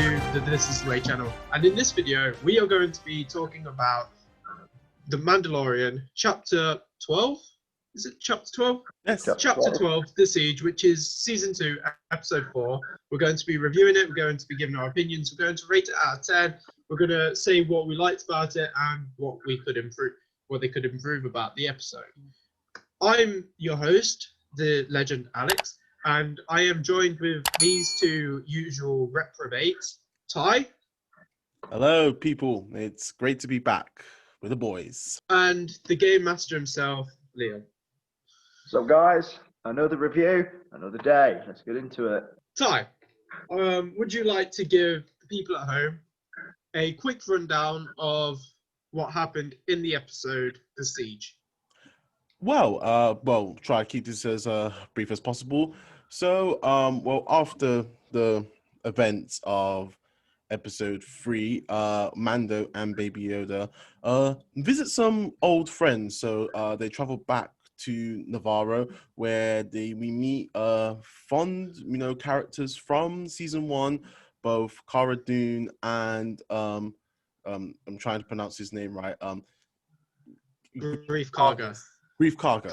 to the This Is the Way channel, and in this video we are going to be talking about the Mandalorian chapter 12. Is it chapter 12? Yes. Chapter 12, The Siege, which is season 2, episode 4. We're going to be reviewing it, we're going to be giving our opinions, we're going to rate it out of 10. We're going to say what we liked about it and what we could improve, what they could improve about the episode. I'm your host, the legend Alex, and I am joined with these two usual reprobates, Ty. Hello, people. It's great to be back with the boys. And the game master himself, Liam. So guys, another review, another day. Let's get into it. Ty, would you like to give the people at home a quick rundown of what happened in the episode, The Siege? Well, try to keep this as brief as possible. So, after the events of episode 3, Mando and Baby Yoda visit some old friends. So they travel back to Navarro, where we meet fond, characters from season 1, both Cara Dune and I'm trying to pronounce his name right. Grief Karga. Grief Karga.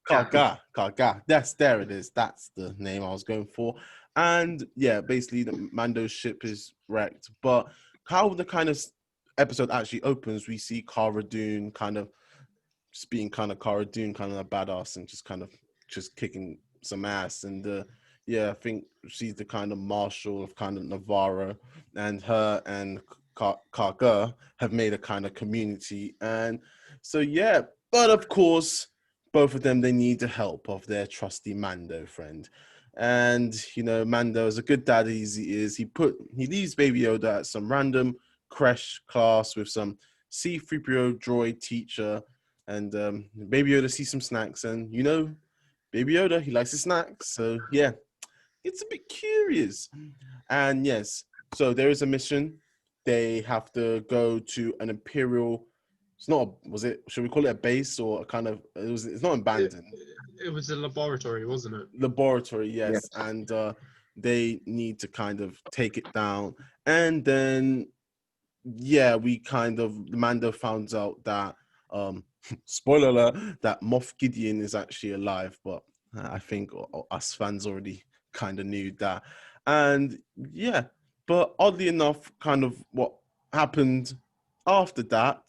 Karga. There it is. That's the name I was going for. And yeah, basically the Mando's ship is wrecked. But how the kind of episode actually opens, we see Cara Dune kind of just being kind of Cara Dune, kind of a badass and just kicking some ass. And I think she's the kind of marshal of kind of Navarro, and her and Karga have made a kind of community. And so yeah, but of course, both of them, they need the help of their trusty Mando friend. And, Mando, as a good dad he is, he leaves Baby Yoda at some random crash class with some C-3PO droid teacher. And Baby Yoda sees some snacks. And, Baby Yoda, he likes his snacks. So, yeah, it's a bit curious. And, yes, so there is a mission. They have to go to an Imperial... should we call it a base or a kind of, it's not abandoned. It was a laboratory, wasn't it? Laboratory, yes. And they need to kind of take it down. And then, Mando found out that, spoiler alert, that Moff Gideon is actually alive. But I think us fans already kind of knew that. And yeah, but oddly enough, kind of what happened after that,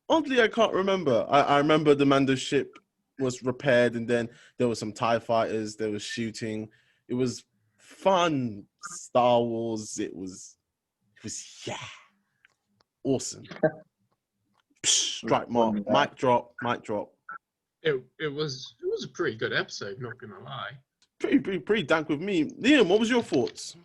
oddly, I can't remember. I remember the Mando ship was repaired, and then there were some TIE fighters. There was shooting. It was fun. Star Wars. It was awesome. Strike mark. Mic drop. It was a pretty good episode, not gonna lie. Pretty dank with me. Liam, what was your thoughts?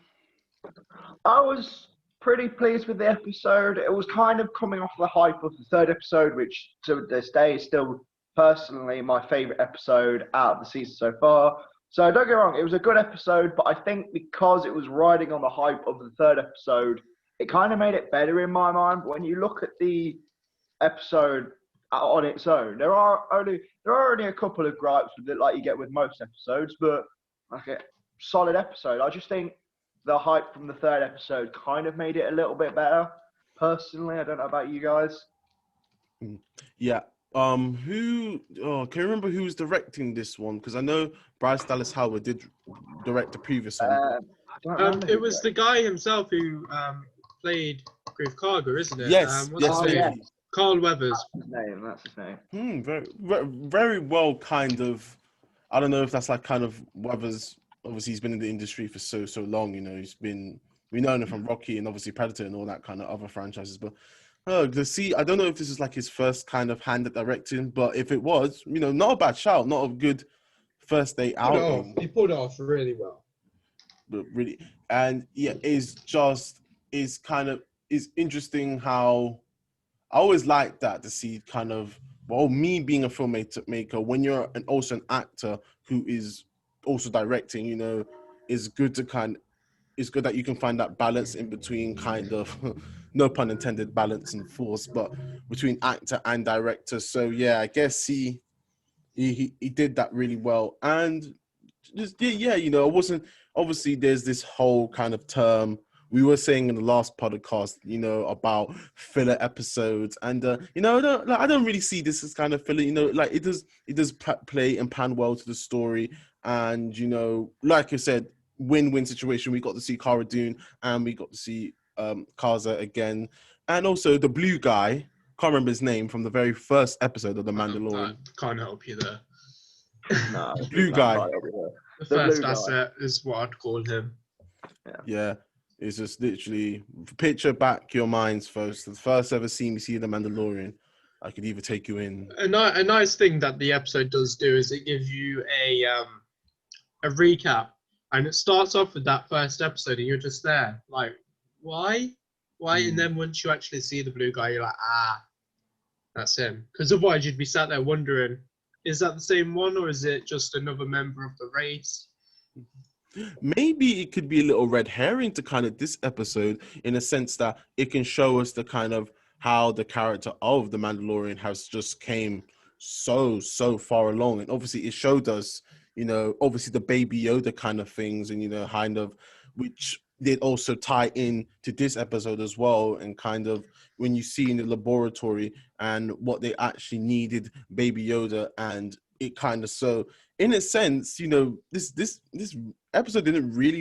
I was pretty pleased with the episode. It was kind of coming off the hype of the third episode, which to this day is still personally my favorite episode out of the season so far. So don't get me wrong, it was a good episode, but I think because it was riding on the hype of the third episode, it kind of made it better in my mind. But when you look at the episode on its own, there are only a couple of gripes with it, like you get with most episodes, but like a solid episode. I just think the hype from the third episode kind of made it a little bit better. Personally, I don't know about you guys. Yeah. Can you remember who was directing this one? Because I know Bryce Dallas Howard did direct the previous one. It was the guy himself who played Grief Karga, isn't it? Yes. Yes. Carl Weathers. That's his name. Very, very well. Kind of. I don't know if that's like kind of Weathers. Obviously, he's been in the industry for so long. We know him from Rocky and obviously Predator and all that kind of other franchises. But I don't know if this is like his first kind of hand at directing. But if it was, not a bad shout, not a good first day out. He pulled it off really well. But really, and yeah, it's interesting how I always like that to see kind of me being a filmmaker when you're also an actor who is also directing, it's good that you can find that balance in between kind of no pun intended balance and force, but between actor and director. So yeah, I guess he did that really well. And just it wasn't obviously there's this whole kind of term we were saying in the last podcast, you know, about filler episodes, and you know, I don't really see this as kind of filler. You know, like it does play and pan well to the story, and you know, like you said, win-win situation. We got to see Cara Dune, and we got to see Kaza again, and also the blue guy. Can't remember his name from the very first episode of The Mandalorian. Can't help you there. No, Blue guy. The The first blue guy. asset is what I'd call him. Yeah, it's just literally picture back your minds first. The first ever scene we see The Mandalorian. I could even take you in. A nice thing that the episode does do is it gives you a recap, and it starts off with that first episode, and you're just there, like, why? And then once you actually see the blue guy, you're like, that's him. Because otherwise you'd be sat there wondering, is that the same one, or is it just another member of the race? Maybe it could be a little red herring to kind of this episode, in a sense that it can show us the kind of how the character of the Mandalorian has just came so far along. And obviously it showed us, you know, obviously the Baby Yoda kind of things, and, you know, kind of, which did also tie in to this episode as well. And kind of when you see in the laboratory and what they actually needed Baby Yoda, and it kind of, so in a sense, you know, this episode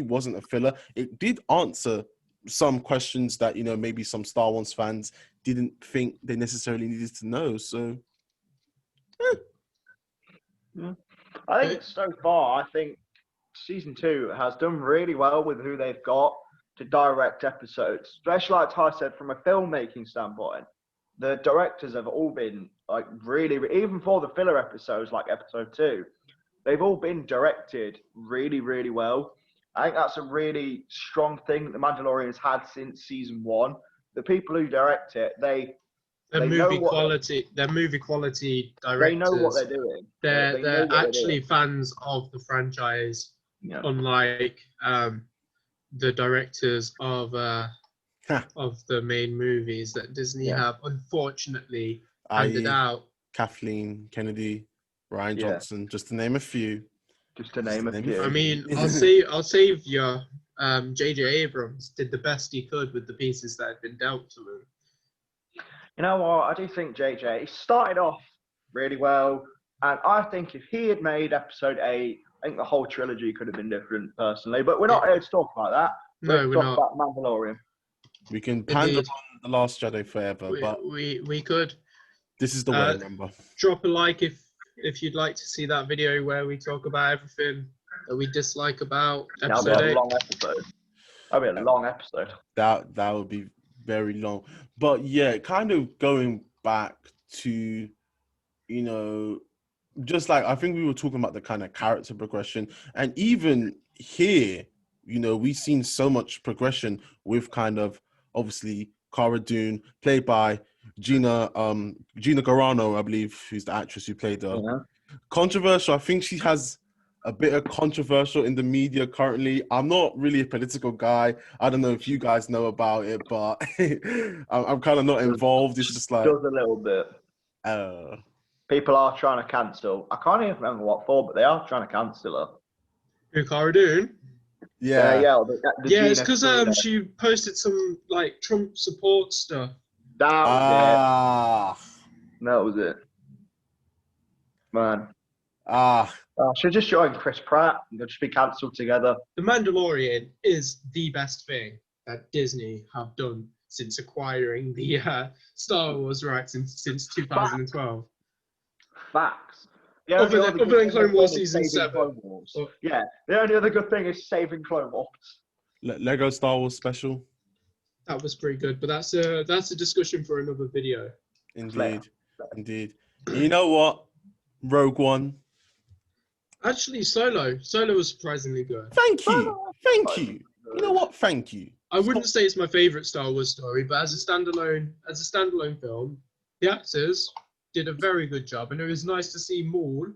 wasn't a filler. It did answer some questions that, you know, maybe some Star Wars fans didn't think they necessarily needed to know. So I think so far, I think season 2 has done really well with who they've got to direct episodes, especially like Ty said, from a filmmaking standpoint. The directors have all been like really, even for the filler episodes like episode 2, they've all been directed really, really well. I think that's a really strong thing that The Mandalorian's had since season 1. The people who direct it, They're movie quality directors. They know what they're doing. They're actually fans of the franchise, unlike the directors of the main movies that Disney have unfortunately handed out. Kathleen Kennedy, Ryan Johnson, just to name a few. Just to name a few. I mean, I'll save you. J.J. Abrams did the best he could with the pieces that had been dealt to him. You know what? I do think JJ, he started off really well. And I think if he had made episode 8, I think the whole trilogy could have been different, personally. But we're not here to talk about that. No, we're not. About Mandalorian. We can pander on The Last Jedi forever, but we could. This is the way, remember. Drop a like if you'd like to see that video where we talk about everything that we dislike about episode 8. That'll be a long episode. That'll be a long episode. That would be very long. But yeah, kind of going back to, you know, just like I think we were talking about the kind of character progression, and even here, you know, we've seen so much progression with kind of obviously Cara Dune, played by Gina Carano, I believe, who's the actress who played her. Yeah. Controversial. I think she has a bit of controversial in the media currently. I'm not really a political guy. I don't know if you guys know about it, but I'm kind of not involved. It's just like... Just a little bit. People are trying to cancel. I can't even remember what for, but they are trying to cancel her. Who, Cara Dune? Yeah. Yeah, it's because she posted some like Trump support stuff. That was it. That was it. Man. Should just join Chris Pratt and they'll just be cancelled together. The Mandalorian is the best thing that Disney have done since acquiring the Star Wars rights since 2012. Facts. Other than Clone Wars Season 7. Yeah, the only other good thing is saving Clone Wars. Lego Star Wars special. That was pretty good, but that's a discussion for another video. Indeed. You know what? Rogue One. Actually, Solo was surprisingly good. Thank you. You know what? Thank you. I wouldn't say it's my favorite Star Wars story, but as a standalone film, the actors did a very good job, and it was nice to see Maul,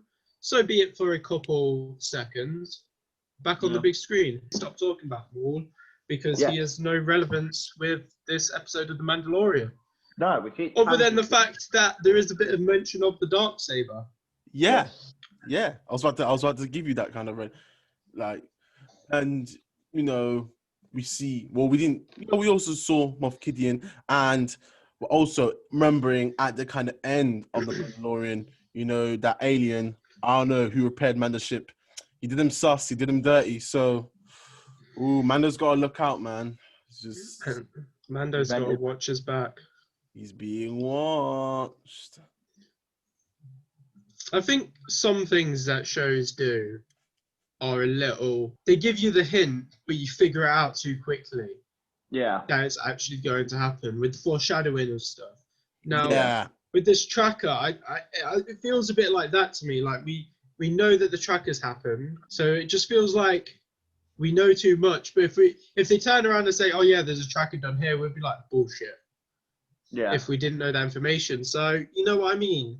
so be it for a couple seconds, back on the big screen. Stop talking about Maul because he has no relevance with this episode of The Mandalorian. No, we keep other than the fact that there is a bit of mention of the Darksaber. Yeah. I was about to give you that kind of and you know, we see. Well, we didn't. We also saw Moff Gideon, and we're also remembering at the kind of end of the Mandalorian, that alien. I don't know who repaired Mando's ship. He did him sus. He did him dirty. So, Mando's got to look out, man. It's just Mando's got to watch his back. He's being watched. I think some things that shows do are they give you the hint, but you figure it out too quickly. Yeah. That it's actually going to happen with foreshadowing of stuff. Now, with this tracker, it feels a bit like that to me. Like we know that the tracker's happened, so it just feels like we know too much. But if they turn around and say, "Oh yeah, there's a tracker done here," we'd be like, "Bullshit." Yeah. If we didn't know that information, so you know what I mean.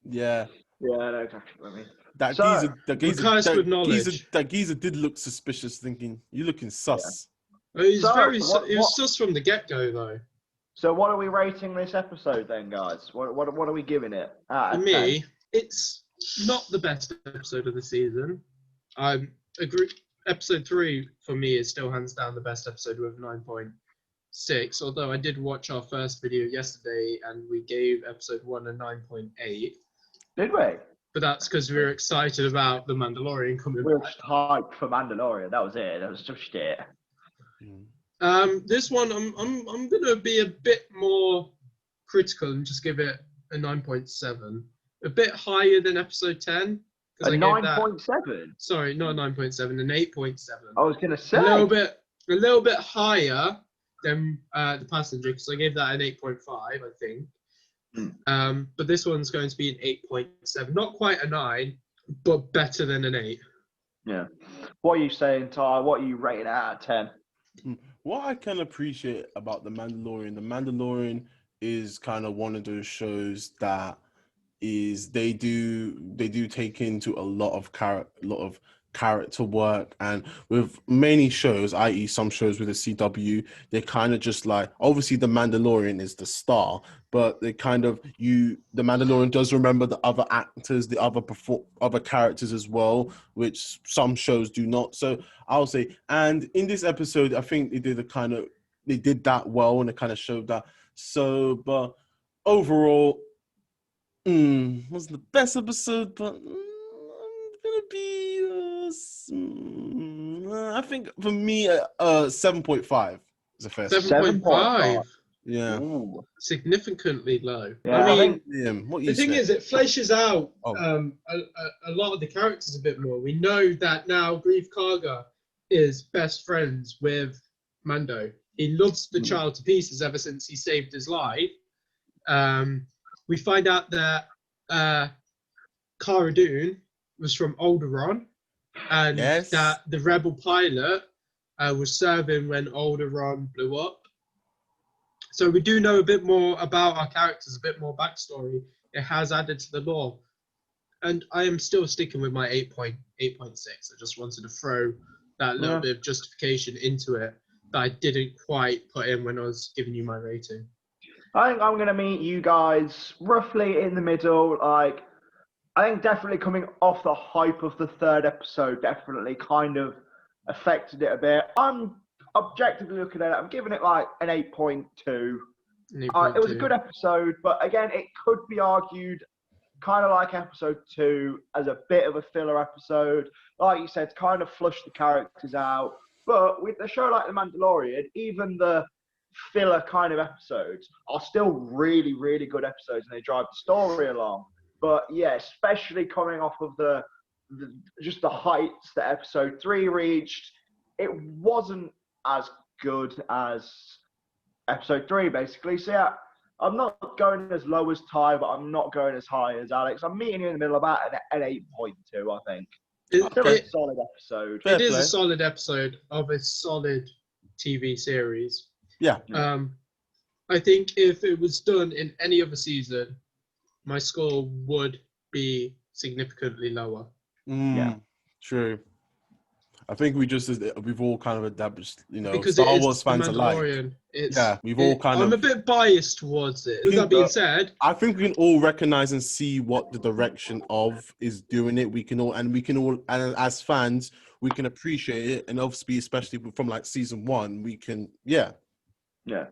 Yeah. Yeah, I know exactly what I mean. That geezer did look suspicious, thinking, "You looking sus." Yeah. He was sus from the get-go, though. So what are we rating this episode then, guys? What are we giving it? For me, it's not the best episode of the season. I agree. Episode 3 for me is still hands down the best episode with 9.6. Although I did watch our first video yesterday and we gave episode 1 a 9.8. Did we? But that's because we were excited about the Mandalorian coming we were back. Just hyped for Mandalorian. That was it. That was just it. This one, I'm gonna be a bit more critical and just give it a 9.7, a bit higher than episode 10. A 9.7. Sorry, not a 9.7, an 8.7. I was gonna say a little bit higher than the Passenger, because I gave that an 8.5, I think. But this one's going to be an 8.7, not quite a 9, but better than an 8. Yeah. What are you saying, Ty? What are you rating out of 10? What I can appreciate about the Mandalorian is kind of one of those shows that is they do take into a lot of character work, and with many shows, i.e. some shows with the CW, they kind of just like, obviously the Mandalorian is the star, but they kind of the Mandalorian does remember the other actors, the other characters as well, which some shows do not. So I'll say, and in this episode, I think they did that well, and it kind of showed that. So, but overall, wasn't the best episode, but I'm gonna be I think for me 7.5 is a fair 7.5. Yeah. Ooh. Significantly low. Yeah, I mean, the thing is, it fleshes out a lot of the characters a bit more. We know that now Grief Karga is best friends with Mando. He loves the child to pieces ever since he saved his life. We find out that Cara Dune was from Alderaan, and that the rebel pilot was serving when Alderaan blew up. So we do know a bit more about our characters, a bit more backstory. It has added to the lore. And I am still sticking with my 8.6. I just wanted to throw that little bit of justification into it that I didn't quite put in when I was giving you my rating. I think I'm going to meet you guys roughly in the middle. I think definitely coming off the hype of the third episode definitely kind of affected it a bit. I'm objectively looking at it, I'm giving it like an 8.2. It was a good episode, but again, it could be argued kind of like episode 2 as a bit of a filler episode. Like you said, kind of flush the characters out. But with a show like The Mandalorian, even the filler kind of episodes are still really, really good episodes, and they drive the story along. But yeah, especially coming off of the heights that episode 3 reached, it wasn't as good as episode 3, basically. So yeah, I'm not going as low as Ty, but I'm not going as high as Alex. I'm meeting you in the middle, about an 8.2, I think. It's a solid episode. It is a solid episode of a solid TV series. Yeah. I think if it was done in any other season, my score would be significantly lower. Yeah. True. I think we've all kind of adapted, because Star Wars fans alike. I'm a bit biased towards it. With that being said, I think we can all recognize and see what the direction of is doing it. We can all, and as fans, we can appreciate it. And obviously, especially from like season 1, we can, yeah. Yeah.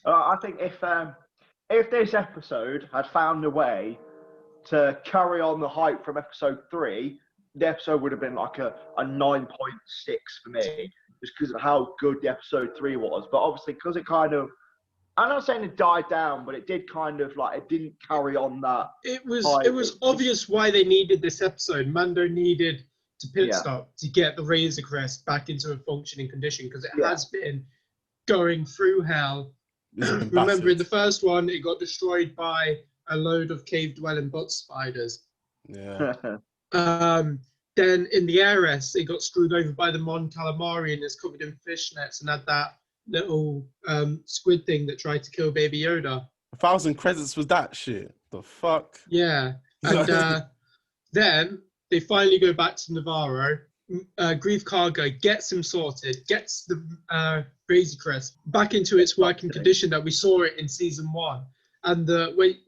I think if this episode had found a way to carry on the hype from episode 3, the episode would have been like a 9.6 for me, just because of how good the episode 3 was. But obviously, because it kind of, I'm not saying it died down, but it did kind of like, it didn't carry on that. It was obvious why they needed this episode. Mando needed to pit stop to get the Razor Crest back into a functioning condition, because it has been going through hell. Remember, in the first one, it got destroyed by a load of cave-dwelling butt spiders. Yeah. Then in the Heiress, it got screwed over by the Mon Calamari and is covered in fishnets and had that little squid thing that tried to kill Baby Yoda. 1,000 credits was that shit. The fuck? Yeah. And then they finally go back to Navarro. Grief Cargo gets him sorted, gets the Razor Crest back into its working condition that we saw it in season 1. And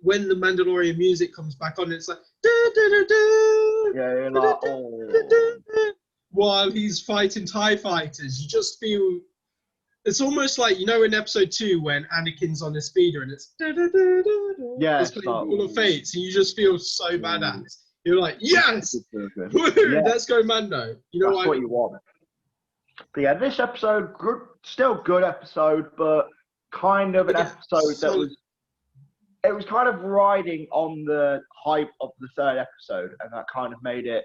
when the Mandalorian music comes back on, it's like, you're like, oh. While he's fighting TIE fighters, you just feel, it's almost like, you know, in episode 2 when Anakin's on the speeder and it's it's playing Wall of Fates, and you just feel so badass. You're like, yes, let's go Mando. You know, that's what you want. But yeah, this episode, still good episode, but kind of an episode that was kind of riding on the hype of the 3rd episode, and that kind of made it.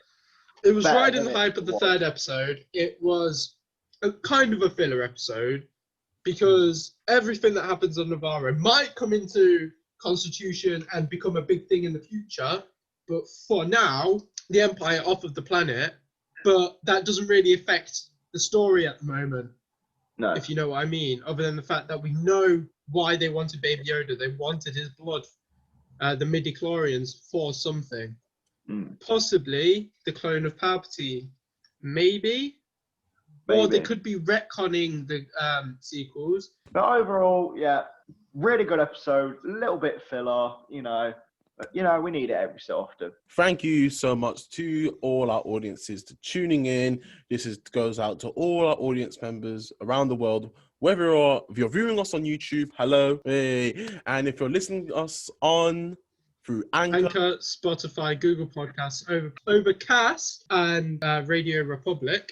It was riding the hype of the 3rd episode. It was a kind of a filler episode, because everything that happens on Navarro might come into Constitution and become a big thing in the future. But for now, the Empire off of the planet, but that doesn't really affect the story at the moment. No. If you know what I mean, other than the fact that we know why they wanted Baby Yoda. They wanted his blood, the midi-chlorians, for something. Possibly the clone of Palpatine. Maybe. Or they could be retconning the sequels. But overall, yeah, really good episode. A little bit filler, you know. But, you know, we need it every so often. Thank you so much to all our audiences for tuning in. This goes out to all our audience members around the world. Whether if you're viewing us on YouTube, hello, hey, and if you're listening to us through Anchor, Spotify, Google Podcasts, Overcast, and RadioPublic.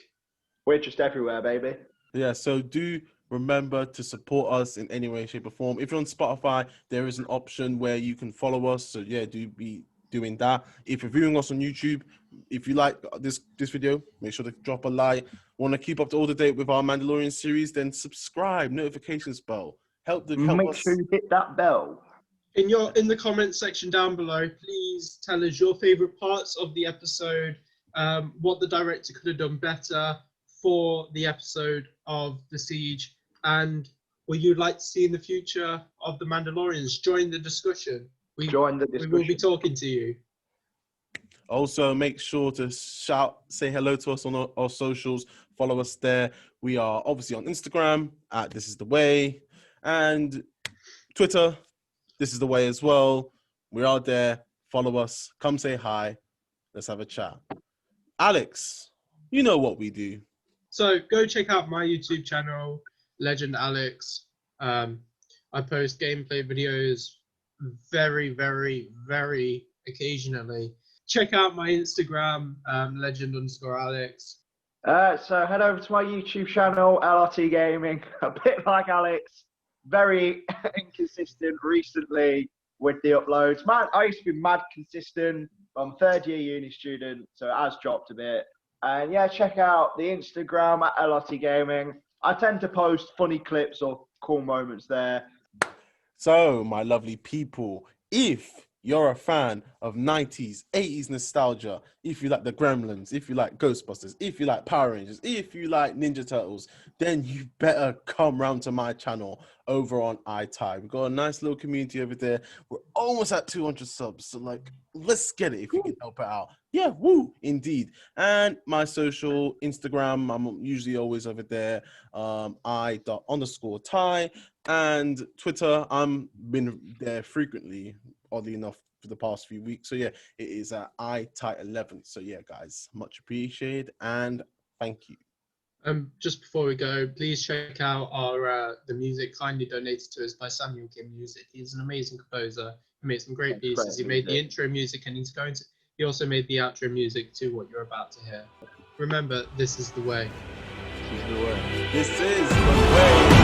We're just everywhere, baby. Yeah, so do remember to support us in any way, shape, or form. If you're on Spotify, there is an option where you can follow us. So yeah, do be doing that. If you're viewing us on YouTube, if you like this video, make sure to drop a like. Want to keep up to all the date with our Mandalorian series, then subscribe, notifications bell. Make sure you hit that bell. In the comments section down below, please tell us your favorite parts of the episode, what the director could have done better for the episode of The Siege, and what you'd like to see in the future of the Mandalorians. Join the discussion. We will be talking to you. Also, make sure to say hello to us on our socials. Follow us there. We are obviously on Instagram at This Is The Way, and Twitter, This Is The Way as well. We are there. Follow us. Come say hi. Let's have a chat. Alex, you know what we do. So go check out my YouTube channel, Legend Alex. I post gameplay videos very, very, very occasionally. Check out my Instagram, legend_Alex. So head over to my YouTube channel, LRTgaming. A bit like Alex, very inconsistent recently with the uploads. Man, I used to be mad consistent. I'm a 3rd-year uni student, so it has dropped a bit. And yeah, check out the Instagram at LRTgaming. I tend to post funny clips or cool moments there. So, my lovely people, if you're a fan of 90s, 80s nostalgia, if you like the Gremlins, if you like Ghostbusters, if you like Power Rangers, if you like Ninja Turtles, then you better come round to my channel over on i.tye. We've got a nice little community over there. We're almost at 200 subs, so like, let's get it if you can help it out. Yeah, woo, indeed. And my social, Instagram, I'm usually always over there, i._tye. And Twitter, I'm been there frequently, oddly enough, for the past few weeks. So yeah, it is at i.tye11. So yeah, guys, much appreciated and Thank you. Just before we go, please check out our the music kindly donated to us by Samuel Kim Music. He's an amazing composer. He made some great pieces. He made the intro music, and he also made the outro music to what you're about to hear. Remember, this is the way. This is the way.